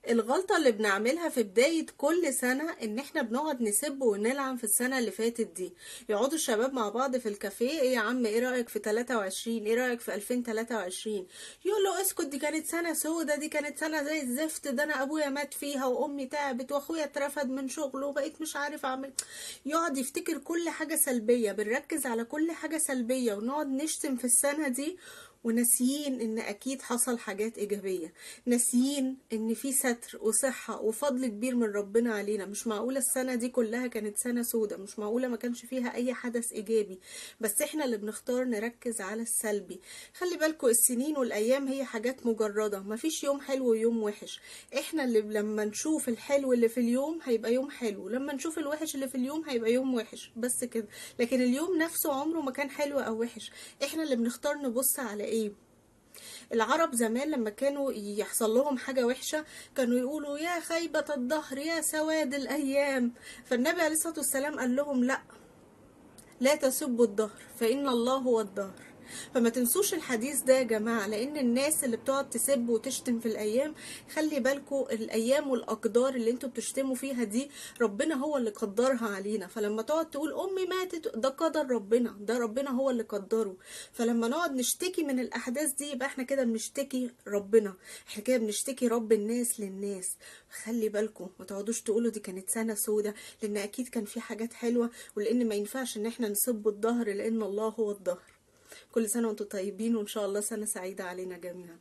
الغلطة اللي بنعملها في بداية كل سنة ان احنا بنقعد نسب ونلعن في السنة اللي فاتت دي. يقعدوا الشباب مع بعض في الكافيه: ايه يا عم، ايه رأيك في 23، ايه رأيك في 2023؟ يقولوا اسكت، دي كانت سنة سودة، دي كانت سنة زي الزفت، ده انا ابويا مات فيها وامي تعبت واخويا اترفد من شغله وبقيت مش عارف اعمل. يقعد يفتكر كل حاجة سلبية، بنركز على كل حاجة سلبية ونقعد نشتم في السنة دي، وناسيين ان اكيد حصل حاجات ايجابية، ناسيين ان في ستر وصحة وفضل كبير من ربنا علينا. مش معقولة السنة دي كلها كانت سنة سودة، مش معقولة ما كانش فيها اي حدث ايجابي، بس احنا اللي بنختار نركز على السلبي. خلي بالكوا السنين والايام هي حاجات مجردة، مفيش يوم حلو ويوم وحش. احنا اللي لما نشوف الحلو اللي في اليوم هيبقى يوم حلو، لما نشوف الوحش اللي في اليوم هيبقى يوم وحش، بس كده. لكن اليوم نفسه عمره ما كان حلو او وحش، احنا اللي بنختار نبص على ايه. العرب زمان لما كانوا يحصل لهم حاجة وحشة كانوا يقولوا: يا خيبة الدهر، يا سواد الأيام. فالنبي عليه الصلاة والسلام قال لهم: لا، لا تسبوا الدهر فإن الله هو الدهر. فما تنسوش الحديث ده يا جماعة، لأن الناس اللي بتقعد تسب وتشتم في الأيام، خلي بالكوا الأيام والأقدار اللي انتوا بتشتموا فيها دي ربنا هو اللي قدرها علينا. فلما تقعد تقول أمي ماتت، ده قدر ربنا، ده ربنا هو اللي قدره. فلما نقعد نشتكي من الأحداث دي يبقى احنا كده بنشتكي ربنا، احنا كده بنشتكي رب الناس للناس. خلي بالكوا ما تقعدوش تقولوا دي كانت سنة سودة، لأن أكيد كان في حاجات حلوة، ولأن ما ينفعش ان احنا نسب الدهر، لأن الله هو الدهر. كل سنة وانتم طيبين، وإن شاء الله سنة سعيدة علينا جميعا.